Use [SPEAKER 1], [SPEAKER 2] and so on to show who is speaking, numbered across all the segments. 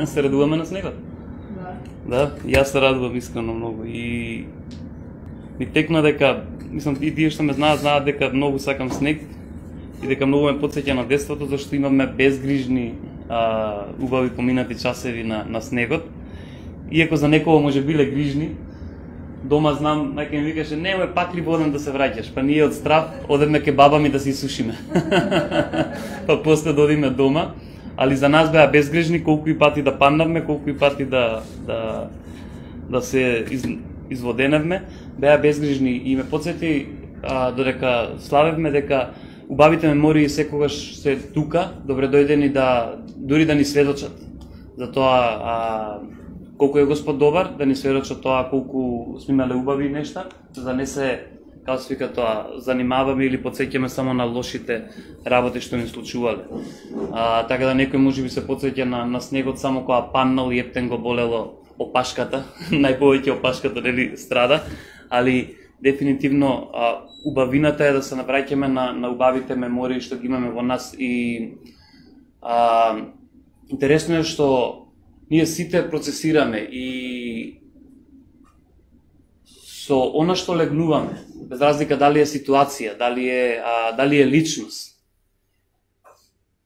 [SPEAKER 1] Се радуваме на снегот.
[SPEAKER 2] Да.
[SPEAKER 1] Да, јас се радувам искрено многу и ми текна дека, мислам и тие што ме знаат дека многу сакам снег и дека многу ме потсеќа на детството зашто имаме безгрижни убави поминати часеви на снегот. Иако за некого може биле грижни, дома знам, мајка ми викаше, немој пак ли воден да се враќаш, па ние од страв одевме ке баба ми да се исушиме. Па после да одиме дома, али за нас беа безгрижни, колку и пати да паднавме, колку и пати да се изводеневме, беа безгрижни и ме потсети додека славевме дека убавите мемории секогаш се тука, добре дојдени да дури да ни сведочат за тоа колку е Господ добар, да ни сведочат тоа колку сме имале убави нешта, за да не се, како се вика тоа, занимаваме или потсеќаме само на лошите работи што ни случувале. Така да некој можеби се потсеќа на снегот само кога паднал и ептен го болело опашката, најповеќе опашката нели страда, али дефинитивно убавината е да се навраќаме на убавите мемории што ги имаме во нас и интересно е што ние сите процесираме и со она што легнуваме, без разлика дали е ситуација, дали е личност,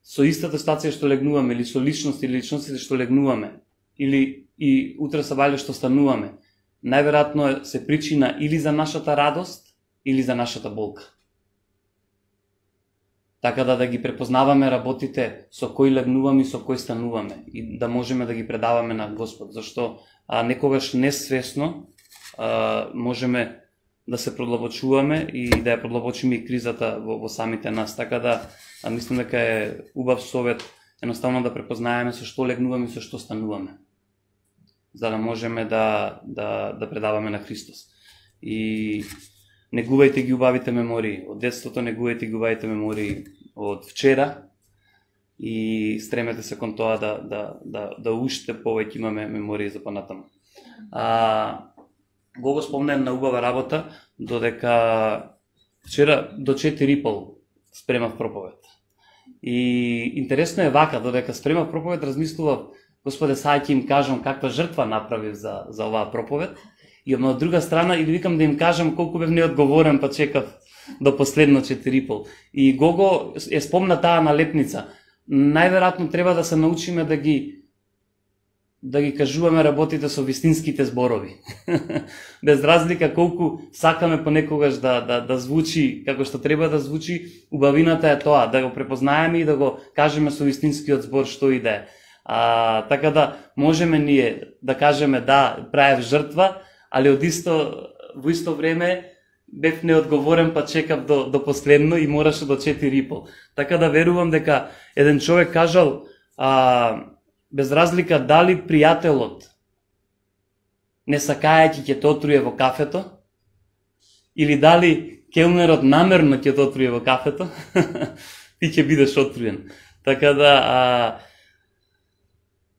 [SPEAKER 1] со истата ситуација што легнуваме или со личност или личностите што легнуваме или и утре сабајле што стануваме, најверојатно се причина или за нашата радост или за нашата болка. Така да ги препознаваме работите со кои легнуваме и со кои стануваме и да можеме да ги предаваме на Господ, зашто некогаш несвесно можеме да се продлабочуваме и да ја продлабочиме и кризата во самите нас. Така да мислам дека е убав совет едноставно да препознаеме со што легнуваме и со што стануваме, за да можеме да предаваме на Христос. И негувајте ги убавите мемории од детството, негувајте ги убавите мемории од вчера и стремете се кон тоа да уште повеќе имаме мемории за понатаму. Го спомнем на убава работа, додека вчера до 4:30 спремав проповед. И интересно е вака, додека спремав проповед, размислував, Господе, сега ќе им кажам каква жртва направив за оваа проповед. И од друга страна, или викам да им кажам колку бев неодговорен, па чекав до последно 4:30. И Гого е спомна таа налепница. Најверојатно треба да се научиме да ги кажуваме работите со вистинските зборови. Без разлика колку сакаме понекогаш да звучи како што треба да звучи, убавината е тоа, да го препознаеме и да го кажеме со вистинскиот збор што и да е. Така да можеме ние да кажеме да, правев жртва, али во исто време бев неодговорен, па чекав до последно и мораше до 4:30. Така да верувам дека еден човек кажал, без разлика дали пријателот не сакајќи ќе те отруе во кафето, или дали келнерот намерно ќе те отруе во кафето, ти ќе бидеш отруен. Така да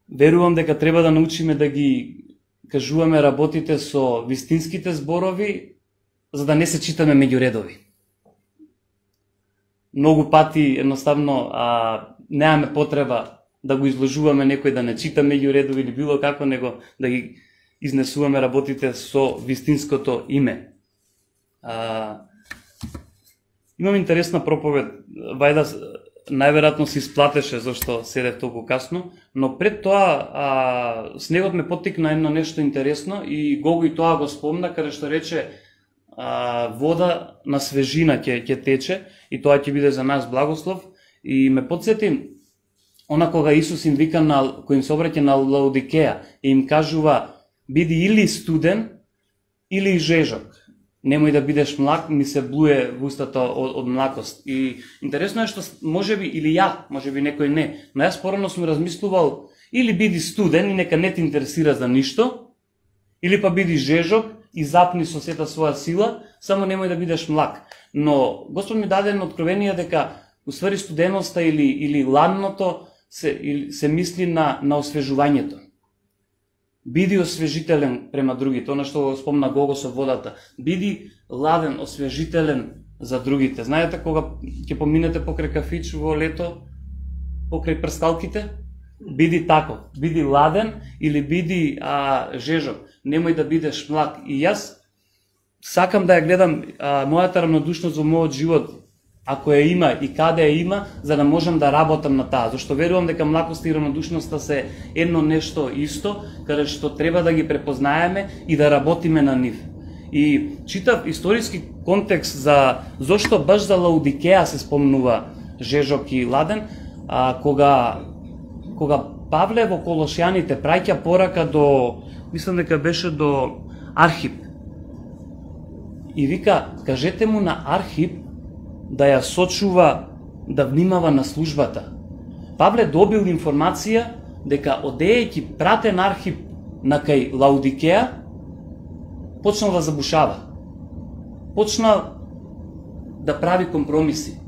[SPEAKER 1] верувам дека треба да научиме да ги кажуваме работите со вистинските зборови, за да не се читаме меѓу редови. Многу пати едноставно немаме потреба да го изложуваме некој да не чита меѓу редови или било како, него да ги изнесуваме работите со вистинското име. Имам интересна проповед, вајда најверојатно се исплатеше зашто седев толку касно, но пред тоа снегот ме поттикна едно нешто интересно и Гого и тоа го спомна, каде што рече вода на свежина ќе тече и тоа ќе биде за нас благослов. И ме потсети она кога Исус им вика кој им се обраќа на Лаодикеја и им кажува биди или студен или жежок. Немој да бидеш млак, ми се блуе во устата од млакост. И интересно е што можеби или можеби некој не, но јас порано сум размислувал или биди студен и нека не те интересира за ништо, или па биди жежок и запни со сета своја сила, само немој да бидеш млак. Но Господ ми даде едно откровение дека уствари студеноста или ладното се мисли на освежувањето. Биди освежителен према другите, она што го спомна Гого со водата. Биди ладен, освежителен за другите. Знаете, кога ќе поминете покрај кафич во лето, покрај прскалките, Биди таков, биди ладен или биди жежок, немој да бидеш млак. И јас сакам да ја гледам мојата рамнодушност во мојот живот, ако ја има и каде ја има, за да можам да работам на таа. Зашто верувам дека млакоста и рамнодушноста се едно нешто исто, каде што треба да ги препознаеме и да работиме на нив. И читав историски контекст за зошто баш за Лаудикеја се спомнува жежок и ладен, кога Павле во Колошјаните праќа порака до, мислам дека беше до Архип. И вика, кажете му на Архип да ја сочува, да внимава на службата. Павле добил информација дека одејќи пратен Архип на кај Лаудикеја, почнал да забушава. Почнал да прави компромиси.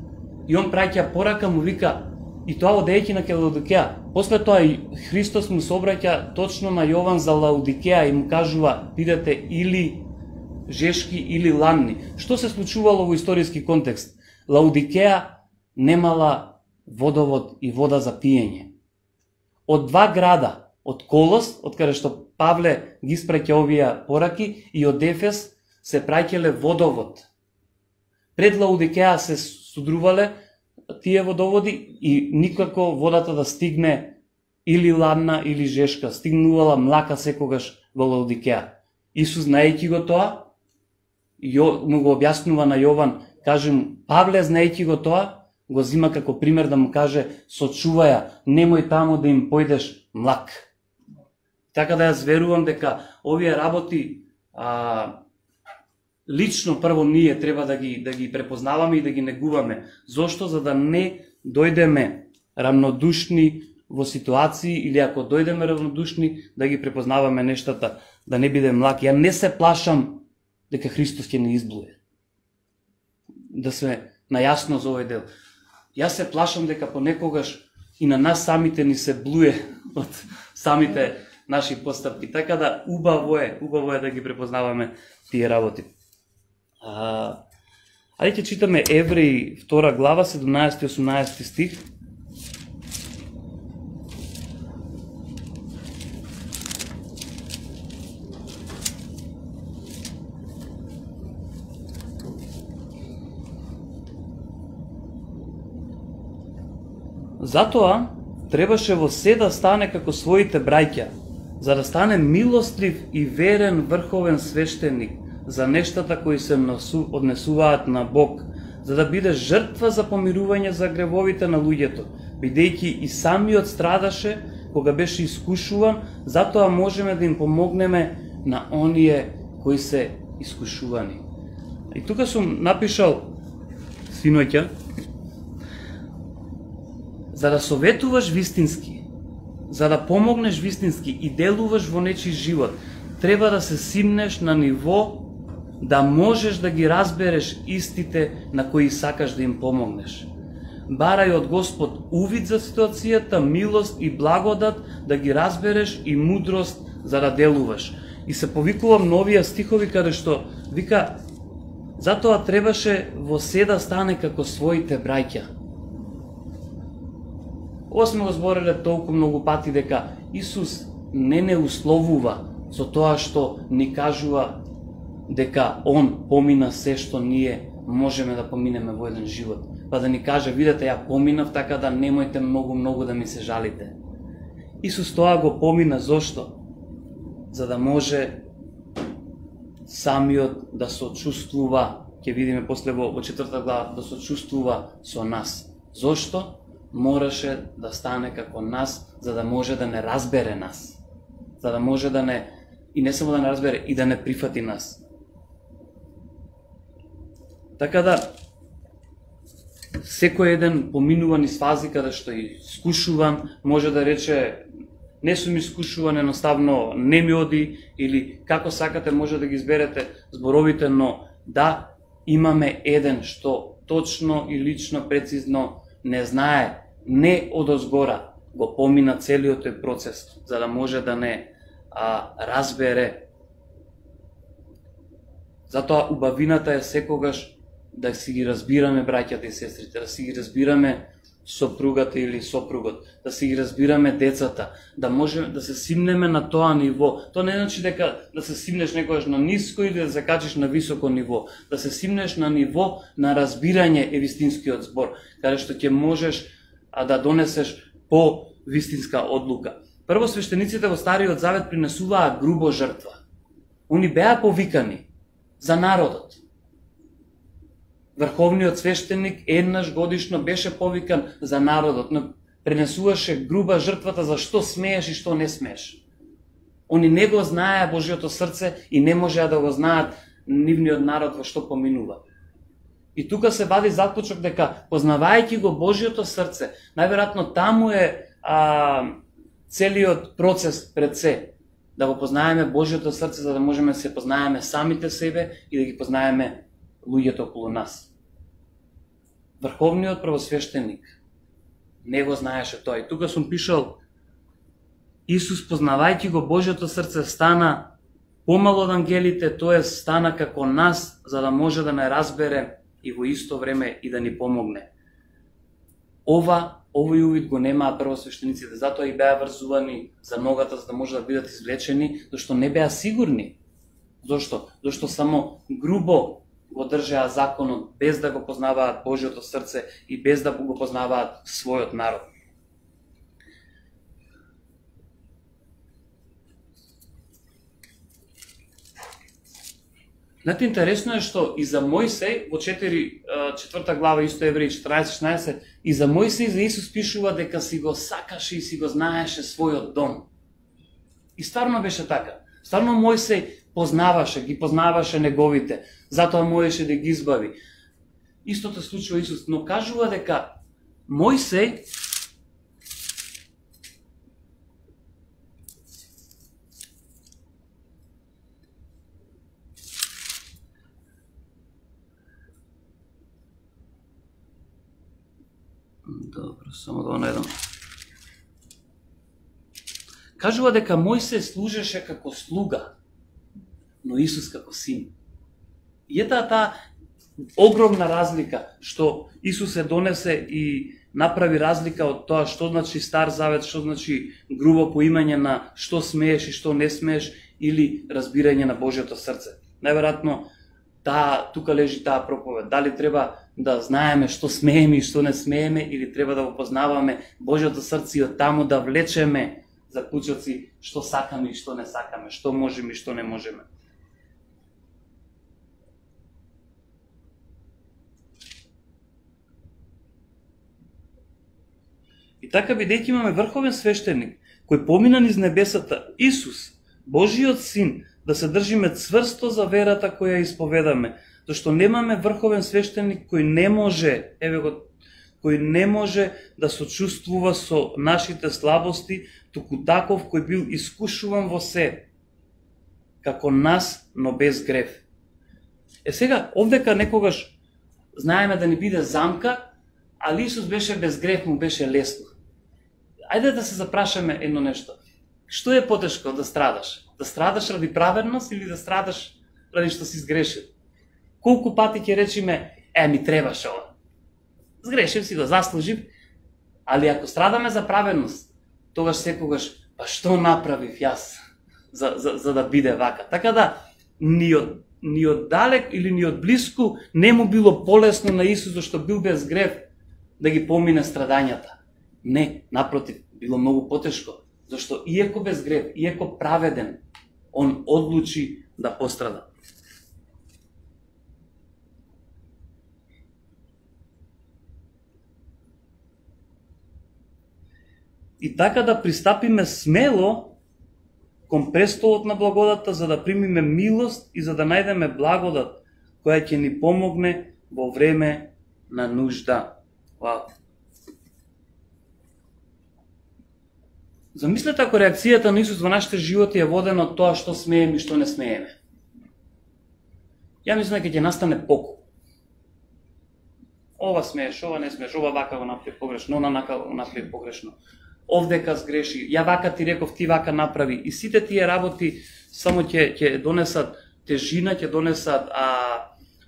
[SPEAKER 1] И он праќа порака, му вика, и тоа одејќи на кај Лаудикеја. После тоа и Христос му се обраќа точно на Јован за Лаудикеја и му кажува, бидете или жешки или ладни. Што се случувало во историски контекст? Лаудикеја немала водовод и вода за пиење. Од два града, од Колос, од каде што Павле ги испраќа овие пораки, и од Ефес се праќале водовод. Пред Лаудикеја се судрувале тие водоводи и никако водата да стигне или ладна или жешка. Стигнувала млака секогаш во Лаудикеја. Исус, знаејќи го тоа, му го објаснува на Јован, каже му, Павле, знаејќи го тоа, го зима како пример да му каже, сочуваја, немој таму да им појдеш млак. Така да јас верувам дека овие работи лично прво ние треба да ги препознаваме и да ги негуваме. Зошто? За да не дојдеме рамнодушни во ситуации, или ако дојдеме рамнодушни, да ги препознаваме нештата, да не биде млак. Ја не се плашам дека Христос ќе не изблуе. Да сме најасно за овој дел. Јас се плашам дека понекогаш и на нас самите ни се блуе од самите наши постапки. Така да убаво е да ги препознаваме тие работи. Ајде ќе читаме Евреи 2 глава 17 и 18 стих. Затоа требаше во се да стане како своите браќа, за да стане милостлив и верен врховен свештеник за нештата кои се однесуваат на Бог, за да биде жртва за помирување за гревовите на луѓето, бидејќи и самиот страдаше кога беше искушуван, затоа можеме да им помогнеме на оние кои се искушувани. И тука сум напишал синоќа, за да советуваш вистински, за да помогнеш вистински и делуваш во нечи живот, треба да се симнеш на ниво да можеш да ги разбереш истите на кои сакаш да им помогнеш. Барај од Господ увид за ситуацијата, милост и благодат да ги разбереш и мудрост за да делуваш. И се повикувам на овие стихови каде што вика, затоа требаше во се да стане како своите браќа. Ова сме го збореле толку многу пати дека Исус не условува со тоа што ни кажува дека Он помина се што ние можеме да поминеме во еден живот. Па да ни каже, видете, ја поминав, така да немојте многу да ми се жалите. Исус тоа го помина зошто? За да може самиот да сочувствува, ќе видиме после во 4 глава, да сочувствува со нас. Зошто? Мораше да стане како нас, за да може да не разбере нас. За да може да не, и не само да не разбере, и да не прифати нас. Така да, секој еден поминува низ фази каде што е искушуван, може да рече, не сум искушуван, едноставно не ми оди, или како сакате може да ги изберете зборовите, но да, имаме еден што точно и лично, прецизно не знае, не одозгора, го помина целиот тој процес, за да може да не разбере. Затоа убавината е секогаш да си ги разбираме браќата и сестрите, да си ги разбираме сопругата или сопругот, да си ги разбираме децата, да можеме да се симнеме на тоа ниво. Тоа не значи дека да се симнеш некогаш на ниско или да се качиш на високо ниво, да се симнеш на ниво на разбирање е вистинскиот збор, каде што ќе можеш да донесеш по вистинска одлука. Прво свештениците во Стариот Завет принесуваа грубо жртва. Они беа повикани за народот. Врховниот свештеник еднаш годишно беше повикан за народот, но пренесуваше груба жртвата за што смееш и што не смееш. Они не го знаеа Божиото срце и не можеа да го знаат нивниот народ во што поминува. И тука се вади заклучок дека, познавајќи го Божиото срце, најверојатно таму е целиот процес пред се. Да го познаеме Божиото срце, за да можеме да се познаеме самите себе и да ги познаеме луѓето околу нас. Врховниот првосвештеник не го знаеше тоа. И тука сум пишал, Исус, познавајќи го Божиото срце, стана помало од ангелите, тоа стана како нас, за да може да не разбере и во исто време и да ни помогне. Овој увид го немаа првосвештениците, затоа и беа врзувани за ногата, за да може да бидат извлечени, зашто не беа сигурни. Зошто? Зашто само грубо го држеа законот, без да го познаваат Божиото срце и без да го познаваат својот народ. Знаете, интересно е што и за Мојсей, во 4 глава, исто Евреи 14-16, и за Мојсей за Исус пишува дека си го сакаше и си го знаеше својот дом. И стварно беше така. Стварно Мојсей ги познаваше неговите, затоа можеше да ги избави. Истото случува Исус, но кажува дека Мојсей Добро, само да најдам. Кажува дека Мојсей служеше како слуга, но Исус како син. И таа огромна разлика што Исус се донесе и направи разлика од тоа што значи Стар Завет, што значи грубо поимање на што смееш и што не смееш или разбирање на Божиото срце. Најверојатно тука лежи таа проповед. Дали треба да знаеме што смееме и што не смееме или треба да го познаваме Божиото срце и од таму да влечеме заклучоци што сакаме и што не сакаме, што можеме и што не можеме. И така, бидејќи имаме врховен свештеник кој помина низ небесата, Исус, Божиот син, да се држиме цврсто за верата која исповедаме, зашто немаме врховен свештеник кој не може да сочувствува со нашите слабости, туку таков кој бил искушуван во се, како нас, но без грев. Сега, овдека некогаш знаеме да ни биде замка, али Исус беше без грев, му беше лесно. Ајде да се запрашаме едно нешто. Што е потешко да страдаш? Да страдаш ради праведност или да страдаш ради што си сгрешил? Колку пати ќе речиме, ми требаше ова. Сгрешив си, го заслужив, али ако страдаме за праведност, тогаш секогаш, па што направив јас за да биде вака? Така да, ни од далек или ни од блиску не му било полесно на Исус, зашто бил без грев, да ги помине страдањата. Не, напротив, било многу потешко, зашто иако без грев, иако праведен, он одлучи да пострада. И така да пристапиме смело кон престолот на благодата, за да примиме милост и за да најдеме благодат, која ќе ни помогне во време на нужда. Вау. Замислете ако реакцијата на Исус во нашите животи е водена од тоа што смееме и што не смееме. Ја мислам дека ќе настане покол. Ова смееш, ова не смееш, ова вака го направи погрешно, она нака го направи погрешно. Овдека сгреши, ја вака ти реков, ти вака направи. И сите тие работи само ќе донесат тежина, ќе донесат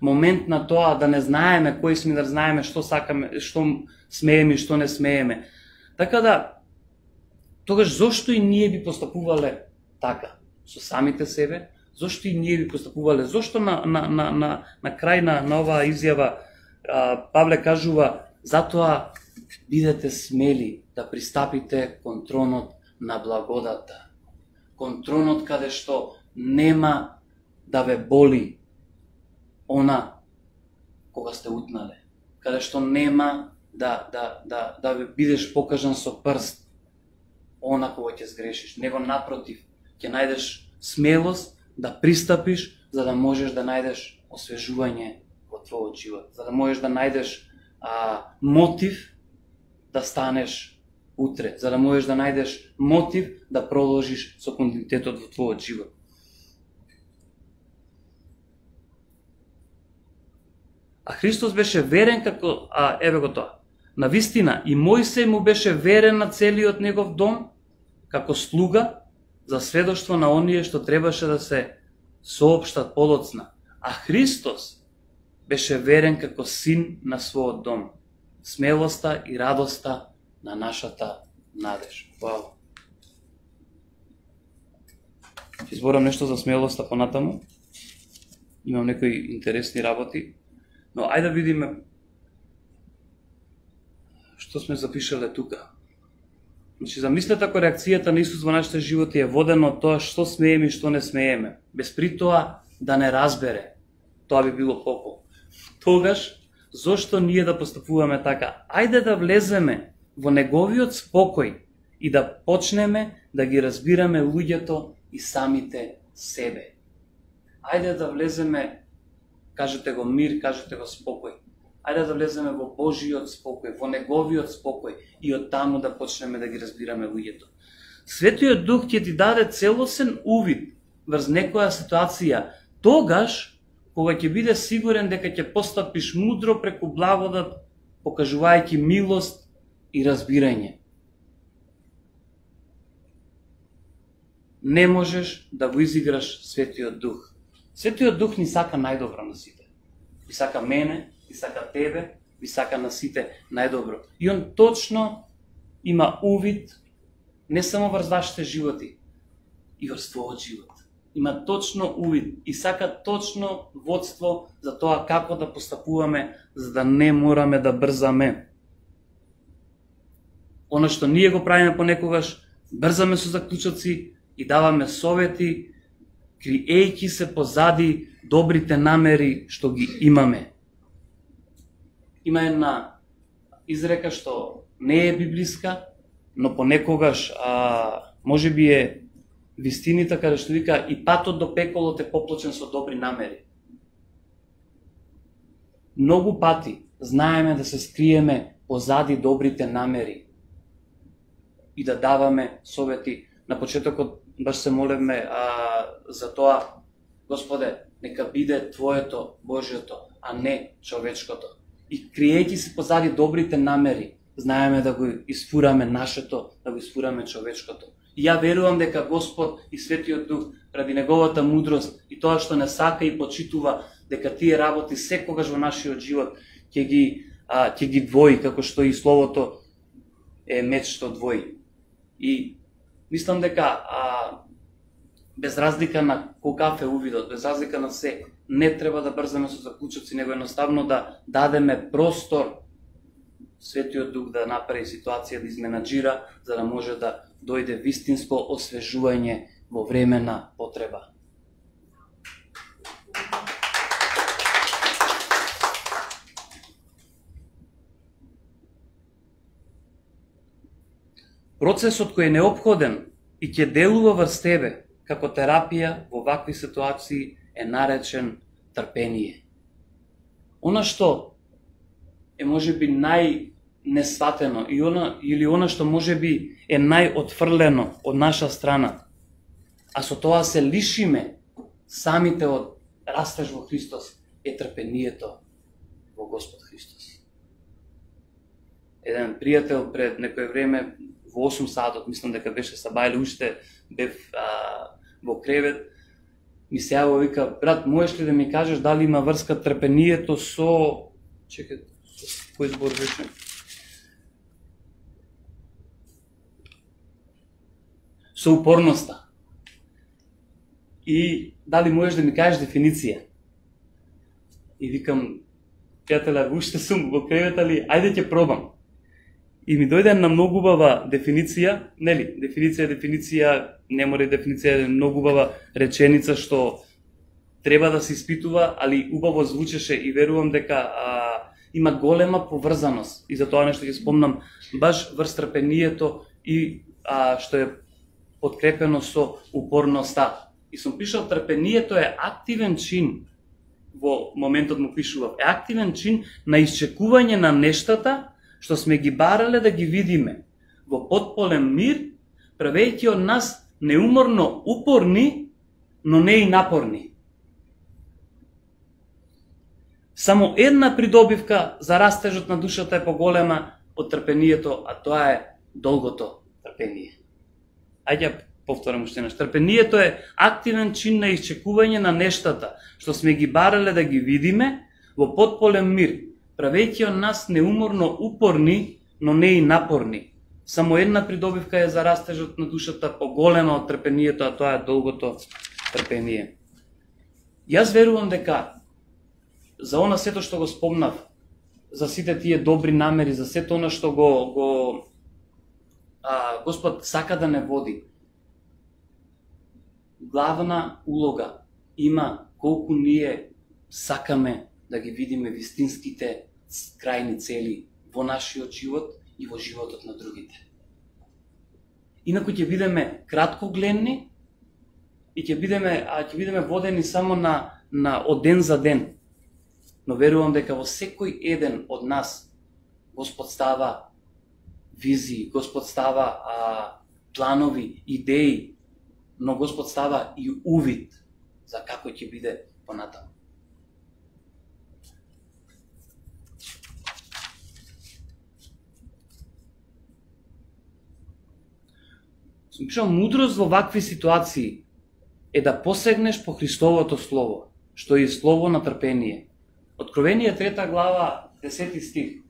[SPEAKER 1] момент на тоа да не знаеме кои сме, да знаеме што сакаме, што смееме и што не смееме. Така да, тогаш зошто и ние би постапувале така со самите себе? Зошто и ние би постапувале? Зошто на крај на оваа изјава Павле кажува, затоа бидете смели да пристапите кон тронот на благодата. Кон тронот каде што нема да ве боли она кога сте утнале. Каде што нема да ве бидеш покажан со прст она кога ќе сгрешиш. Него напротив, ќе најдеш смелост да пристапиш за да можеш да најдеш освежување во твојот живот, за да можеш да најдеш мотив да станеш утре, за да можеш да најдеш мотив да продолжиш со континуитетот во твојот живот. А Христос беше верен како, еве го тоа, на вистина и Мојсей му беше верен на целиот негов дом, како слуга, за сведоштво на оние што требаше да се соопштат подоцна. А Христос беше верен како син на својот дом. Смелоста и радоста на нашата надеж. Вау. Ќе зборам нешто за смелоста понатаму. Имам некои интересни работи. Но ајде да видиме што сме запишале тука. Значи, замислете ако реакцијата на Исус во нашите животи е водена од тоа што смееме и што не смееме, без при тоа да не разбере, тоа би било попол. Тогаш, зошто ние да постапуваме така? Ајде да влеземе во неговиот спокој и да почнеме да ги разбираме луѓето и самите себе. Ајде да влеземе, кажете го мир, кажете го спокој. Ајде да влеземе во Божиот спокој, во неговиот спокој и од таму да почнеме да ги разбираме луѓето. Светиот Дух ќе ти даде целосен увид врз некоја ситуација, тогаш кога ќе биде сигурен дека ќе постапиш мудро преку благодат, покажувајќи милост и разбирање. Не можеш да го изиграш Светиот Дух. Светиот Дух ни сака најдобро на сите. И сака мене, и сака тебе, и сака на сите најдобро. И он точно има увид не само врз вашите животи, и врз твојот живот. Има точно увид и сака точно водство за тоа како да постапуваме, за да не мораме да брзаме. Оно што ние го правиме понекогаш, брзаме со заклучоци и даваме совети, криејќи се позади добрите намери што ги имаме. Има една изрека што не е библиска, но понекогаш може би е вистинита, каде што вика и патот до пеколот е поплочен со добри намери. Многу пати знаеме да се скриеме позади добрите намери и да даваме совети. На почетокот баш се молевме за тоа, Господе, нека биде Твоето, Божиото, а не човечкото. И криејќи се позади добрите намери, знаеме да го изфураме нашето, да го изфураме човечкото. И ја верувам дека Господ и Светиот Дух, ради неговата мудрост и тоа што не сака и почитува, дека тие работи секогаш во нашиот живот ќе ги двои, како што и Словото е меч што двои. И мислам дека без разлика на колкав е увидот, без разлика на се, не треба да брзаме со заклучоци, него едноставно да дадеме простор Светиот Дух да направи ситуација, да изменаджира, за да може да дојде вистинско освежување во време на потреба. Процесот кој е неопходен и ќе делува врз тебе како терапија во вакви ситуации е наречен трпение. Она што е можеби најнесватено или она што можеби е најотфрлено од наша страна, а со тоа се лишиме самите од растеж во Христос, е трпението во Господ Христос. Еден пријател пред некој време во 8 сатот, мислам дека беше сабајле, уште бев во кревет, ми се јавува, вика, брат, можеш ли да ми кажеш дали има врска трпението со... Чекай, кој збор беше? Со упорноста. И дали можеш да ми кажеш дефиниција? И викам, пријателя, уште сум во кревет, али ајде ќе пробам. И ми дојде на многу убава дефиниција, нели, дефиниција, не мора дефиниција, многу убава реченица што треба да се испитува, али убаво звучеше и верувам дека има голема поврзаност. И за тоа нешто ќе спомнам баш врз трпението и што е подкрепено со упорноста. И сум пишал, трпението е активен чин, во моментот му пишував, е активен чин на исчекување на нештата што сме ги барале да ги видиме, во потполен мир, правејќи од нас неуморно упорни, но не и напорни. Само една придобивка за растежот на душата е поголема од трпението, а тоа е долгото трпение. Ајде повторам уште еднаш. Трпението е активен чин на исчекување на нештата што сме ги барале да ги видиме во потполен мир, правејќи од нас неуморно упорни, но не и напорни. Само една придобивка е за растежот на душата поголема од трпението, а тоа е долгото трпение. Јас верувам дека за она сето што го спомнав, за сите тие добри намери, за сето она што Господ сака да не води, главна улога има колку ние сакаме да ги видиме вистинските крајни цели во нашиот живот и во животот на другите. Инаку ќе бидеме краткогледни и ќе бидеме водени само на од ден за ден. Но верувам дека во секој еден од нас Господ става визии, Господ става планови, идеи, но Господ става и увид за како ќе биде понатаму. Сум пишал, мудрост во вакви ситуации е да посегнеш по Христовото Слово, што е Слово на трпение. Откровение 3 глава, 10 стих,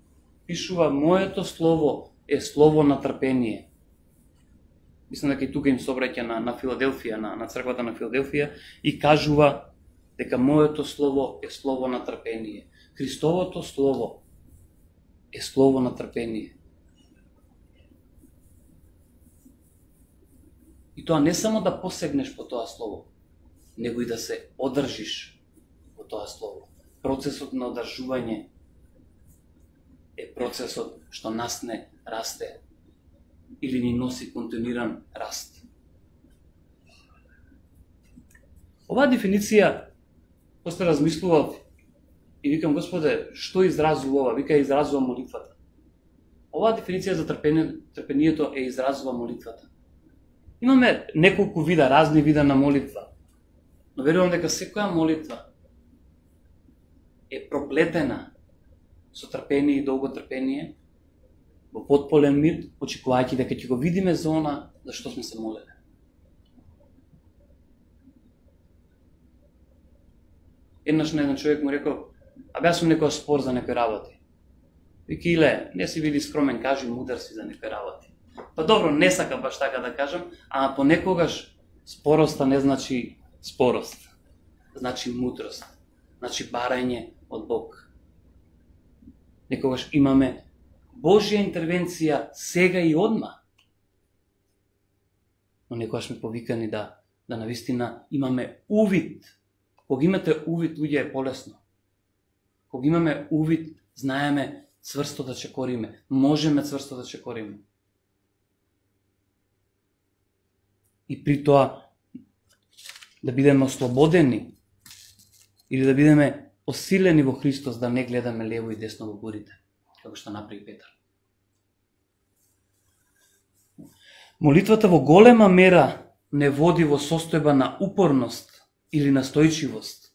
[SPEAKER 1] пишува, моето Слово е Слово на трпение. Мислам дека и тука им собраќа на Филаделфија, на црквата на Филаделфија, и кажува дека моето Слово е Слово на трпение. Христовото Слово е Слово на трпение. И тоа не само да посегнеш по тоа Слово, него и да се одржиш во тоа Слово. Процесот на одржување е процесот што нас не расте или ни носи континуиран раст. Оваа дефиниција, после размислував и викам, Господе, што изразува ова? Вика, изразува молитвата. Оваа дефиниција за трпението е изразува молитвата. Имаме неколку вида, разни вида на молитва, но верувам дека секоја молитва е проплетена со трпение и долго трпение, во потполен мир, очекувајќи дека ќе го видиме за она за што сме се молеле. Еднаш на еден човек му рекол, јас сум некој спор за некој работи. Вики, Иле, не си биди скромен, кажи мудар си за некој работи. Па добро, не сака баш така да кажам, ама понекогаш спороста не значи спорост. Значи мудрост. Значи барање од Бог. Некогаш имаме Божја интервенција сега и одма. Но некогаш сме повикани да навистина имаме увид. Кога имате увид, луѓе, е полесно. Кога имаме увид, знаеме цврсто да чекориме. Можеме цврсто да чекориме. И при тоа да бидеме ослободени или да бидеме осилени во Христос, да не гледаме лево и десно во бурите, како што направи Петар. Молитвата во голема мера не води во состојба на упорност или настојчивост,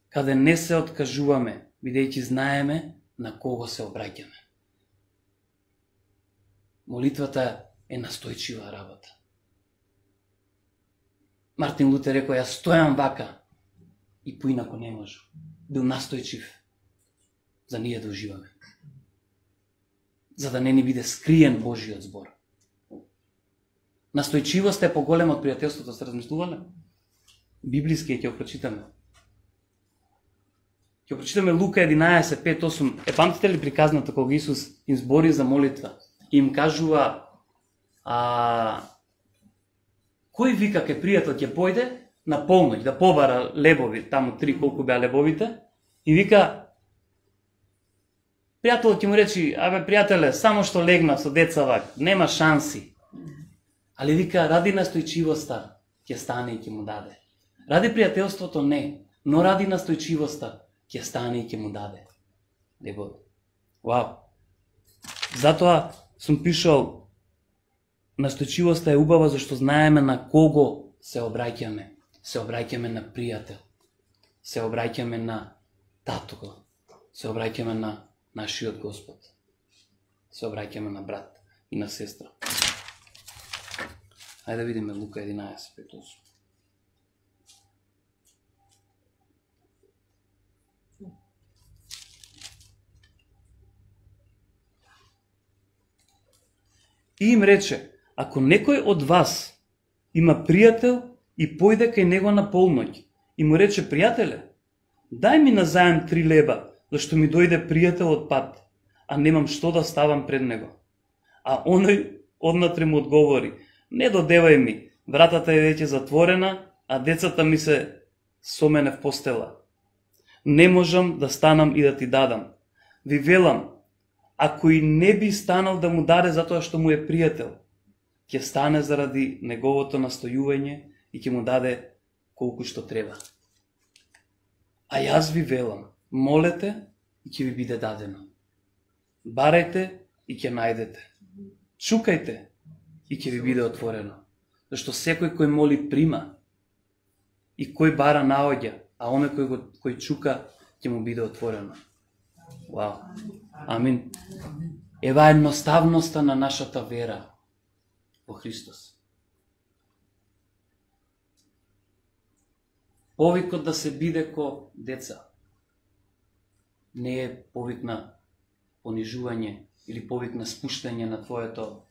[SPEAKER 1] каде не се откажуваме, бидејќи знаеме на кого се обраќаме. Молитвата е настојчива работа. Мартин Лутер рекол, јас стојам вака, и поинако не може. Бил настојчив за ние да уживаме. За да не ни биде скриен Божиот збор. Настојчивост е поголема од пријателството, се размислувале? Библиски ќе го прочитаме. Ќе прочитаме Лука 11:5-8. Памтите ли приказната кога Исус им збори за молитва? И им кажува кој вика ке пријател ќе појде на полноќ да побара лебови, таму 3 колку беа лебовите, и вика пријателот ќе му речи: абе пријателе, само што легнав со деца вак, нема шанси. Али вика, ради настојчивоста ќе стане и ќе му даде. Ради пријателството не, но ради настојчивоста ќе стане и ќе му даде. Лебови. Вау. Затоа сум пишал, настојчивоста е убава зашто знаеме на кого се обраќаме. Се обраќаме на пријател. Се обраќаме на татко. Се обраќаме на нашиот Господ. Се обраќаме на брат и на сестра. Ајде да видиме Лука 11:5-8. И им рече: ако некој од вас има пријател и појде кај него на полноќ и му рече: пријателе, дај ми назаем 3 леба, зашто ми дојде пријател од пат, а немам што да ставам пред него. А оној однатре му одговори: не додевај ми, вратата е веќе затворена, а децата ми се со мене в постела. Не можам да станам и да ти дадам. Ви велам, ако и не би станал да му даде затоа што му е пријател, ќе стане заради неговото настојување и ќе му даде колку што треба. А јас ви велам, молете и ќе ви биде дадено. Барајте и ќе најдете. Чукајте и ќе ви биде отворено. Зашто секој кој моли прима и кој бара наоѓа, а оној кој чука ќе му биде отворено. Вау. Амин. Ева едноставноста на нашата вера во Христос. Повикот да се биде ко деца не е повик на понижување или повик на спуштање на твоето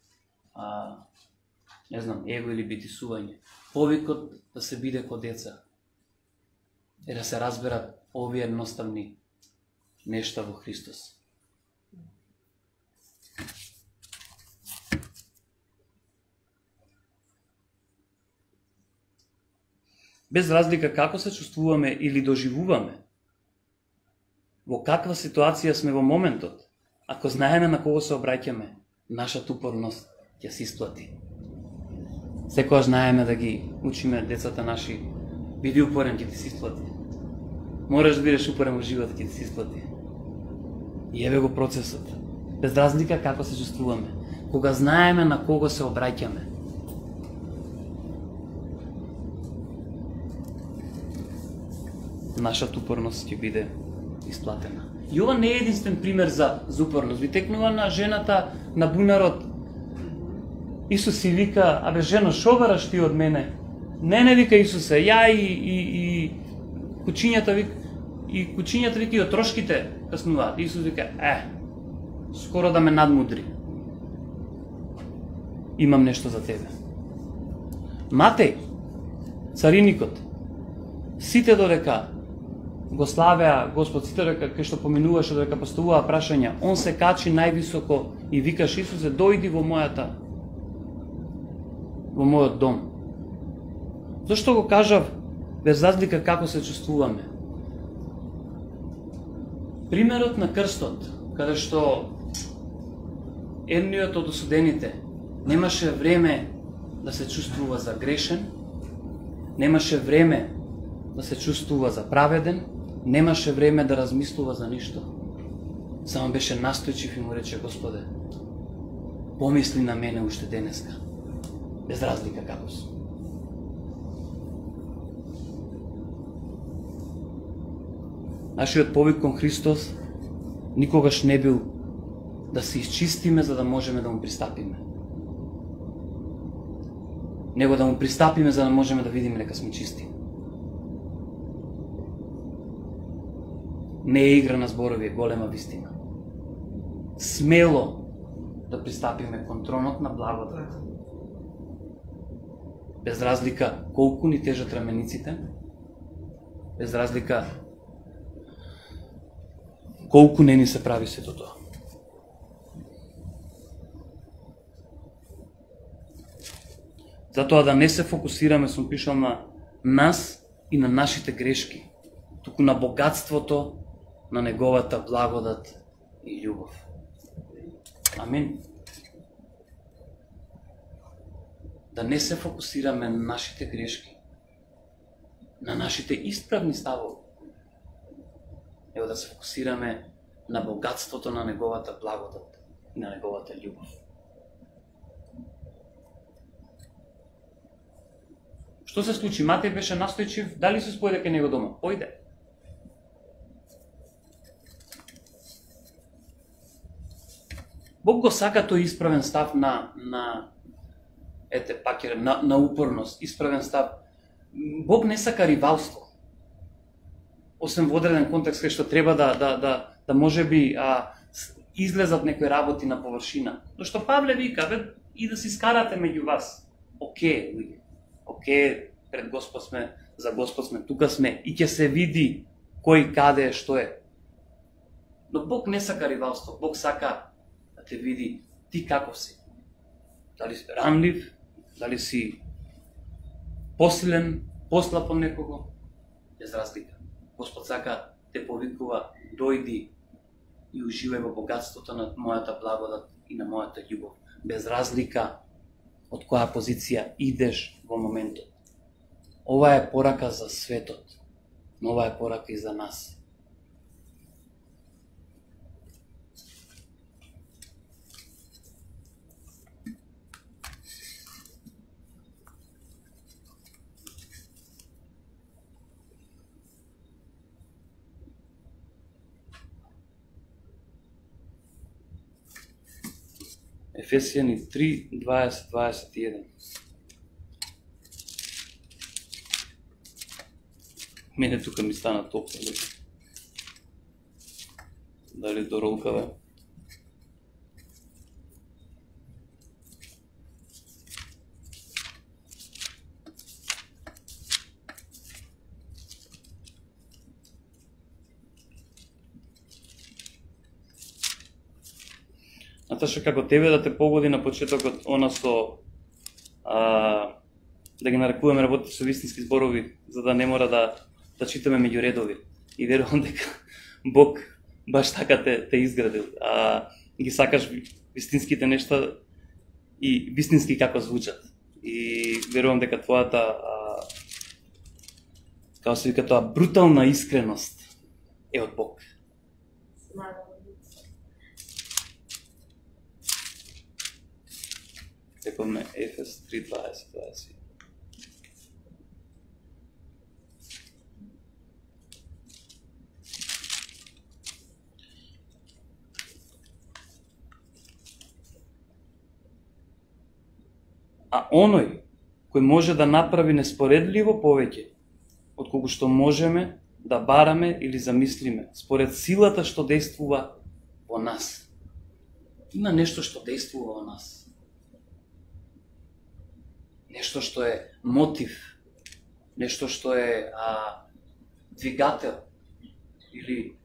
[SPEAKER 1] его или битисување. Повикот да се биде ко деца е да се разберат овие едноставни нешта во Христос. Без разлика како се чувствуваме или доживуваме, во каква ситуација сме во моментот, ако знаеме на кого се обраќаме, нашата упорност ќе се исплати. Секогаш знаеме да ги учиме децата наши: биди упорен, ќе ти се исплати. Мораш да бидеш упорен во животот, ќе ти се исплати. И еве го процесот. Без разлика како се чувствуваме, кога знаеме на кого се обраќаме, нашата упорност ќе биде исплатена. И ова не е единствен пример за упорност. Ви текнува на жената на бунарот. Исус си вика: абе жено, шо бараш ти од мене? Не вика Исусе, ја и кучињата вика, и од трошките каснуваат. Исус вика: скоро да ме надмудри. Имам нешто за тебе. Матеј, цариникот, сите додека го славеа Господ, сите додека кај што поминуваше, додека поставуваа прашања, он се качи највисоко и викаш: Исусе, дојди во мојот дом. Зошто го кажав без разлика како се чувствуваме? Примерот на крстот, каде што едниот од осудените немаше време да се чувствува за грешен, немаше време да се чувствува за праведен, немаше време да размислува за ништо. Само беше настојчив и му рече: Господе, помисли на мене уште денеска, без разлика како сум. Нашиот повик кон Христос никогаш не бил да се изчистиме за да можеме да му пристапиме, него да му пристапиме за да можеме да видиме дека сме чисти. не е игра на зборови, е голема вистина. Смело да пристапиме кон тронот на благодат. Без разлика колку ни тежат рамениците, без разлика колку не ни се прави сето тоа. Затоа да не се фокусираме, сум пишал, на нас и на нашите грешки, туку на богатството на неговата благодат и љубов. Амин. Да не се фокусираме на нашите грешки, на нашите исправни ставови, ево да се фокусираме на богатството на неговата благодат и на неговата љубов. Што се случи? Матеј беше настојчив, дали се спојде кај него дома? Појде. Бог го сака тој исправен став на упорност, исправен став. Бог не сака ривалство. Освен во одреден контекст кај што треба да можеби излезат некои работи на површина. Но што Павле вика, и да си скарате меѓу вас. Окей, пред Господ сме, за Господ сме, тука сме и ќе се види кој каде е, што е. Но Бог не сака ривалство, Бог сака да те види ти каков си. Дали си ранлив, дали си посилен, послаб од некого, без разлика. Господ сака те повикува, дојди и уживај во богатството на мојата благодат и на мојата љубов, без разлика од која позиција идеш во моментот. Ова е порака за светот, но ова е порака и за нас. Ефесијани 3, 20, 21. Мене тука ми стана топло. Дали до ролкаве? Наташа, како тебе да те погоди на почетокот, она со да ги нарекуваме работите со вистински зборови, за да не мора да читаме меѓу редови. И верувам дека Бог баш така те изградил. Ги сакаш вистинските нешта и вистински како звучат. И верувам дека твојата како се вика тоа брутална искреност е од Бог. Секоме Ефес 3:20. А оној кој може да направи неспоредливо повеќе од колку што можеме да бараме или замислиме, според силата што действува во нас. Има нешто што действува во нас. Нешто што е мотив, нешто што е двигател, или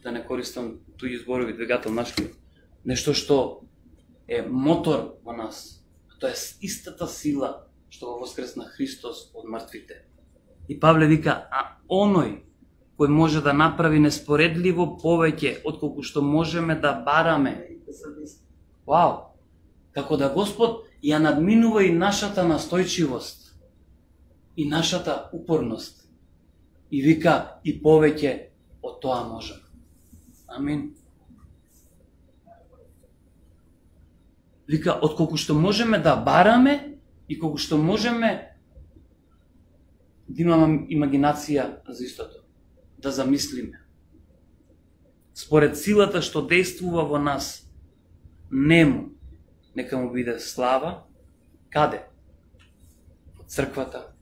[SPEAKER 1] да не користам туѓи зборови, двигател нашки, нешто што е мотор во нас. Тоа е истата сила што го воскресна Христос од мртвите. И Павле вика, а оној кој може да направи неспоредливо повеќе од колку што можеме да бараме. Вау! Како да Господ ја надминува и нашата настојчивост, и нашата упорност. И вика, и повеќе од тоа можеме. Амин. Вика, од колку што можеме да бараме и колку што можеме да имаме имагинација за истото, да замислиме. Според силата што действува во нас, нему нека му биде слава, каде? Во црквата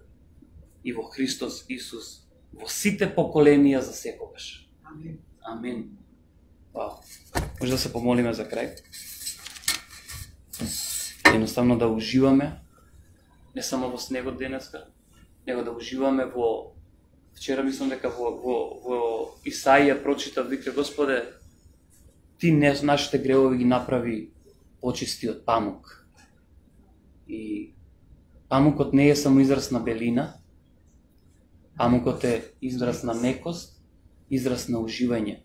[SPEAKER 1] и во Христос Исус, во сите поколенија за секогаш. Амин. Вау. Може да се помолиме за крај? Едноставно да уживаме, не само во снегот денеска, него да уживаме во... Вчера мислам дека во Исаија прочитав, вика, Господе, Ти нашите гревови ги направи почисти од памук. И памукот не е само израз на белина, памукот е израз на мекост, израз на уживање.